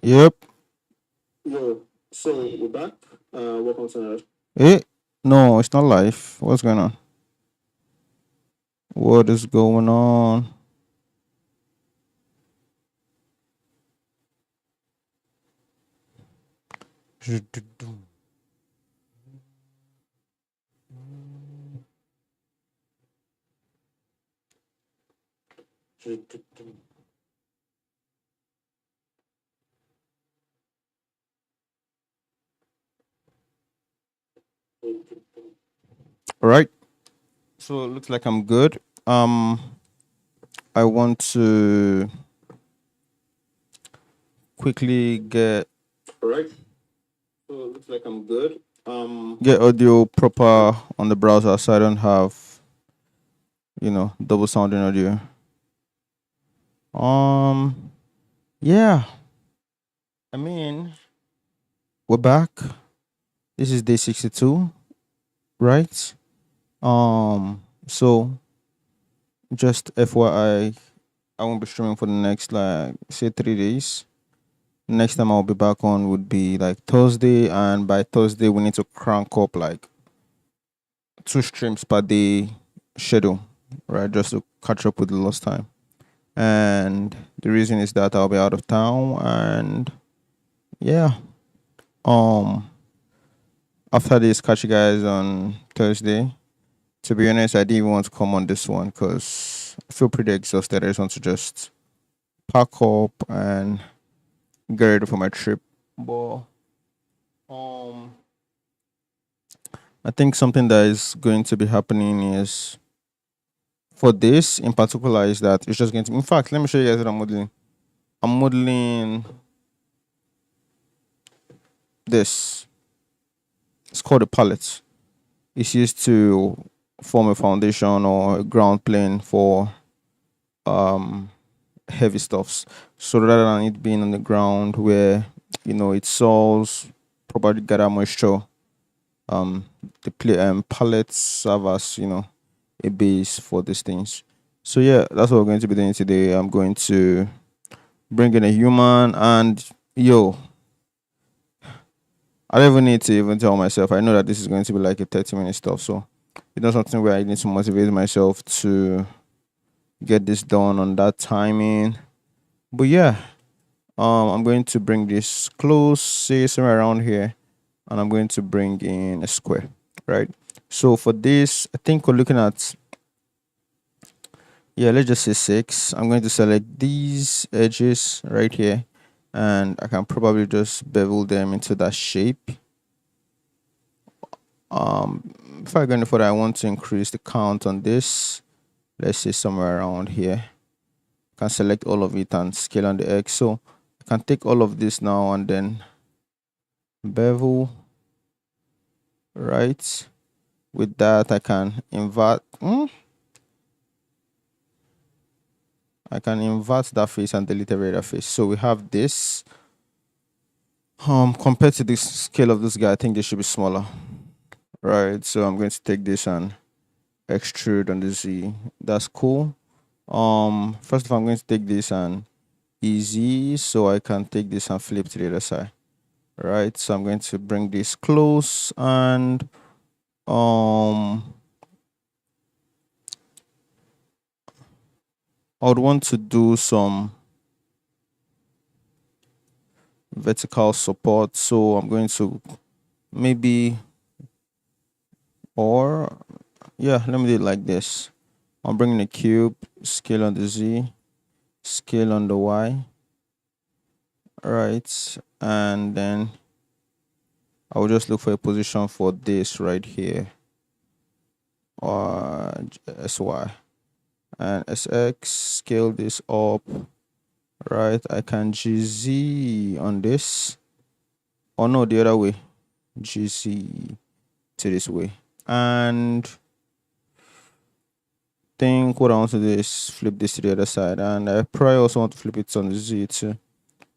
Yep. Yo, so we're back. Welcome to another. Eh? No, it's not live. What's going on? What is going on? All right. So it looks like I'm good. I want to quickly All right. So it looks like I'm good. get audio proper on the browser so I don't have, double sounding audio. Yeah. I mean, we're back. This is day 62, right? So just FYI, I won't be streaming for the next like say 3 days. Next time I'll be back on would be like Thursday, and by Thursday we need to crank up like 2 streams per day schedule, right? Just to catch up with the lost time. And the reason is that I'll be out of town, and yeah. Um, After this, catch you guys on Thursday. To be honest, I didn't even want to come on this one because I feel pretty exhausted. I just want to just pack up and get ready for my trip. But um, I think something that is going to be happening is for this in particular is that it's just going to. In fact, let me show you guys what I'm modeling. I'm modeling this. It's called a pallet. It's used to form a foundation or a ground plane for um heavy stuffs. So rather than it being on the ground where it solves probably gather moisture, the pallets serve as a base for these things. So yeah, that's what we're going to be doing today. I'm going to bring in a human, and yo, I don't even need to even tell myself. I know that this is going to be like a 30-minute stuff. So it's not something where I need to motivate myself to get this done on that timing. But yeah, I'm going to bring this close, say somewhere around here, and I'm going to bring in a square, right? So for this, I think we're looking at, yeah, let's just say 6. I'm going to select these edges right here, and I can probably just bevel them into that shape. Before I go any further, I want to increase the count on this. Let's say somewhere around here. I can select all of it and scale on the X. So I can take all of this now and then bevel, right? With that, I can invert. I can invert that face and delete every other face. So we have this. Compared to the scale of this guy, I think this should be smaller, right? So I'm going to take this and extrude on the Z. That's cool. First of all, I'm going to take this and easy, so I can take this and flip to the other side, right? So I'm going to bring this close, and I would want to do some vertical support. So I'm going to maybe, or yeah, let me do it like this. I'm bringing a cube, scale on the Z, scale on the Y, right? And then I will just look for a position for this right here, or SY and SX, scale this up, right? I can GZ on this, or no, the other way, GZ, to this way. And think what I want to do is flip this to the other side, and I probably also want to flip it on the Z too.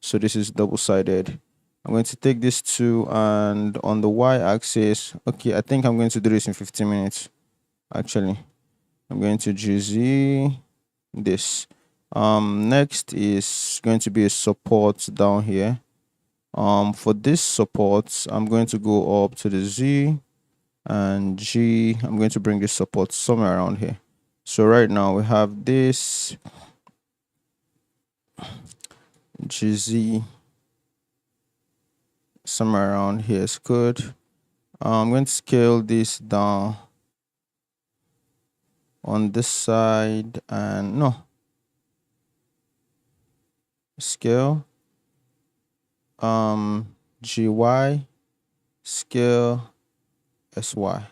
So this is double-sided. I'm going to take this two, and on the y-axis, okay, I think I'm going to do this in 15 minutes. Actually, I'm going to GZ this. Next is going to be a support down here. For this support, I'm going to go up to the Z and G. I'm going to bring this support somewhere around here. So right now we have this GZ somewhere around here is good. I'm going to scale this down on this side, and no, scale GY, scale SY.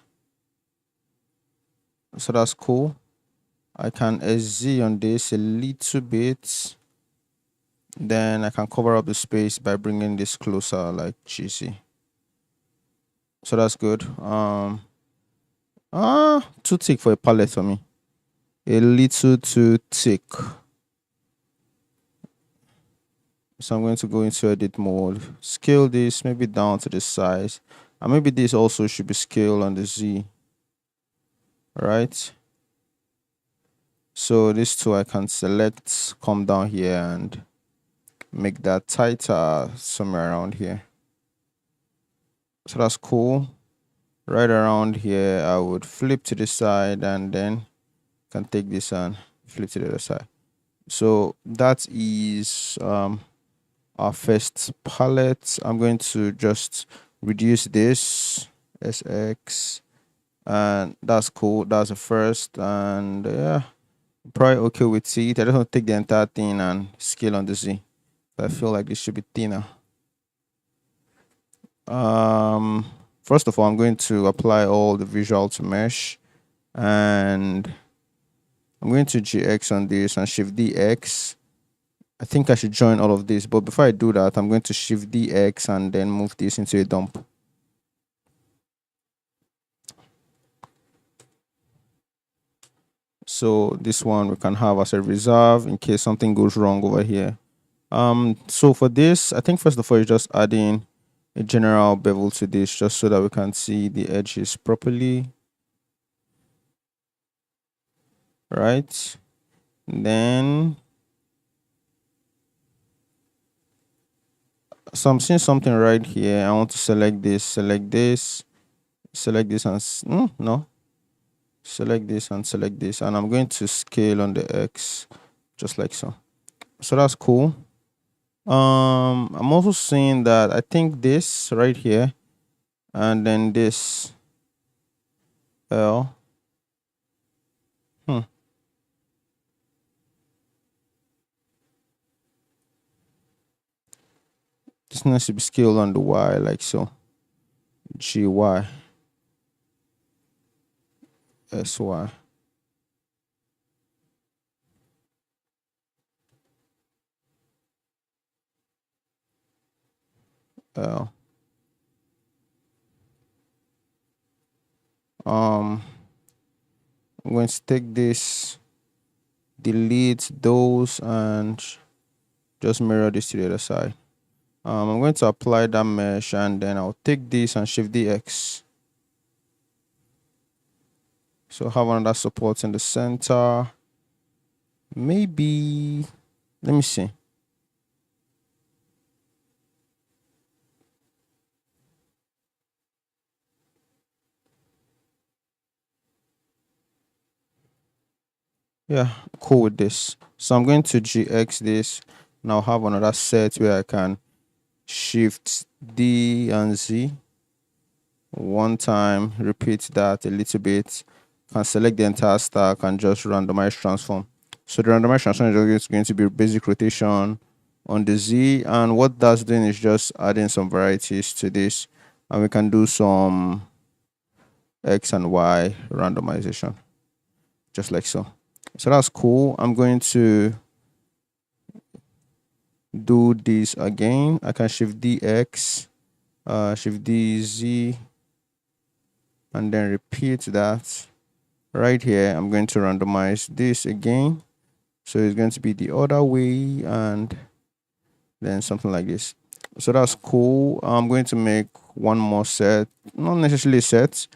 So that's cool. I can SZ on this a little bit. Then I can cover up the space by bringing this closer like GC. So that's good. Too thick for a palette for me. A little too thick. So I'm going to go into edit mode. Scale this maybe down to the size. And maybe this also should be scaled on the Z. Right? So this two I can select, come down here and make that tighter somewhere around here. So that's cool. Right around here, I would flip to the side and then can take this and flip to the other side. So that is our first palette. I'm going to just reduce this SX, and that's cool. That's the first, and yeah, probably okay with it. I just want to take the entire thing and scale on the Z. I feel like this should be thinner. First of all, I'm going to apply all the visual to mesh, and I'm going to GX on this and Shift DX. I think I should join all of this, but before I do that, I'm going to Shift DX and then move this into a dump. So this one we can have as a reserve in case something goes wrong over here. So for this, I think first of all, you're just adding a general bevel to this just so that we can see the edges properly. Right? Then so I'm seeing something right here. I want to select this, select this, select this, and no, select this and select this, and I'm going to scale on the X just like so. So that's cool. I'm also seeing that I think this right here and then this L. This needs to be scaled on the Y like so. GY SY L. I'm going to take this, delete those, and just mirror this to the other side. I'm going to apply that mesh, and then I'll take this and Shift DX. So have another support in the center. Maybe, let me see. Yeah, cool with this. So I'm going to GX this. Now have another set where I can Shift D and Z. One time, repeat that a little bit. Can select the entire stack and just randomize transform. So the randomize transform is going to be basic rotation on the Z, and what that's doing is just adding some varieties to this, and we can do some X and Y randomization just like so. So that's cool. I'm going to do this again. I can Shift DX, Shift DZ, and then repeat that right here. I'm going to randomize this again, so it's going to be the other way, and then something like this. So that's cool. I'm going to make one more set, not necessarily sets.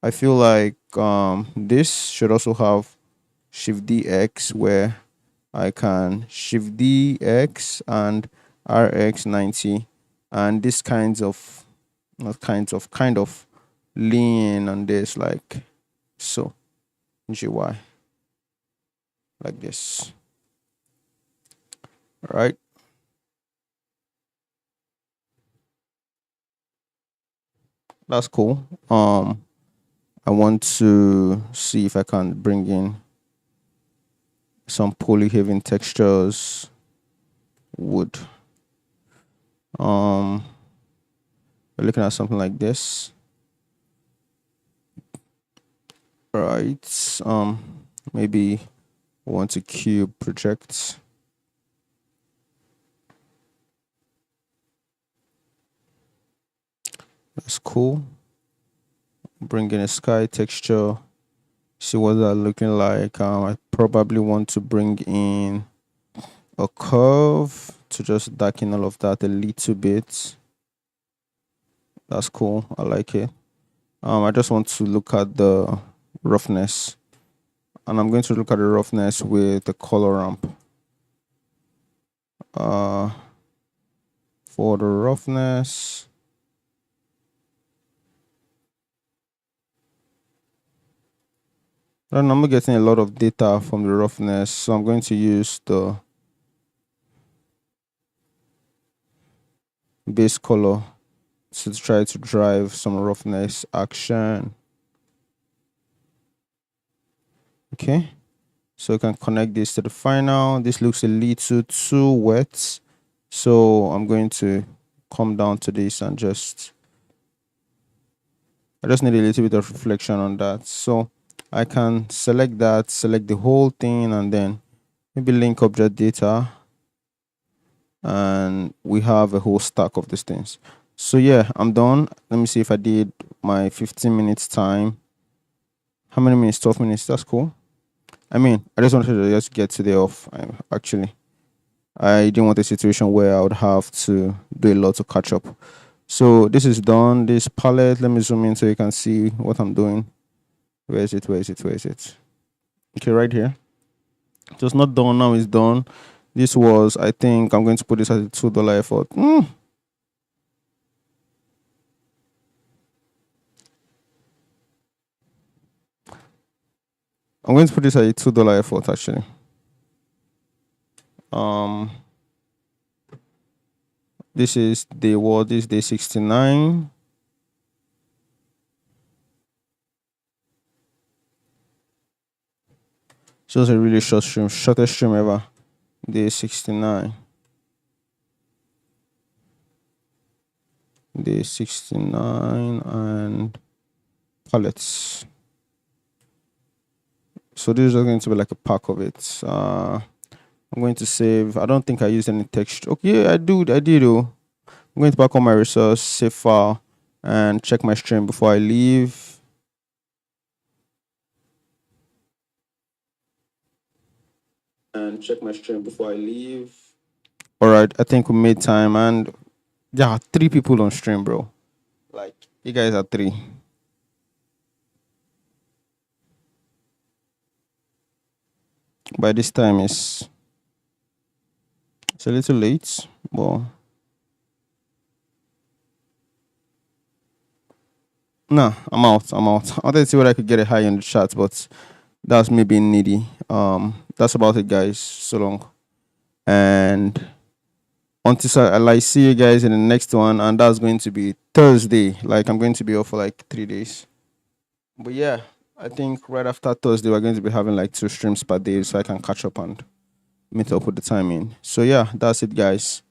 I feel like this should also have shift dx, where I can shift dx and rx90, and this kind of lean on this, like so, gy like this. All right, that's cool. I want to see if I can bring in some polyhaven textures, wood. We're looking at something like this. Right. Maybe want to cube project. That's cool. Bring in a sky texture. See what that looking like. I probably want to bring in a curve to just darken all of that a little bit. That's cool. I like it. I just want to look at the roughness, and I'm going to look at the roughness with the color ramp. For the roughness, I don't know, I'm getting a lot of data from the roughness, so I'm going to use the base color to try to drive some roughness action. Okay, so you can connect this to the final. This looks a little too wet, so I'm going to come down to this and I just need a little bit of reflection on that. So I can select that, select the whole thing, and then maybe link object data, and we have a whole stack of these things. So yeah, I'm done. Let me see if I did my 15 minutes time. How many minutes? 12 minutes. That's cool. I mean, I just wanted to just get today off. Actually, I didn't want a situation where I would have to do a lot to catch up. So this is done. This palette, let me zoom in so you can see what I'm doing. Where is it? Where is it? Where is it? Okay, right here. So it's not done now, it's done. This was, I think I'm going to put this as a $2 effort. I'm going to put this at a $2 effort actually. This is day what? This is day 69. So it's a really short stream, shortest stream ever. Day 69. Day 69 and pallets. So this is going to be like a pack of it. I'm going to save. I don't think I used any text. Okay, I did though. I'm going to back on my resource, save file, and check my stream before I leave. And check my stream before I leave. All right, I think we made time, and yeah, 3 people on stream, bro. Like, you guys are 3. By this time, it's a little late, but nah, I'm out. I wanted to see what I could get a high in the chat, but that's me being needy. That's about it, guys. So long, and until I see you guys in the next one, and that's going to be Thursday. Like, I'm going to be off for like 3 days. But yeah, I think right after Thursday we're going to be having like 2 streams per day, so I can catch up and meet up with the timing. So yeah, that's it, guys.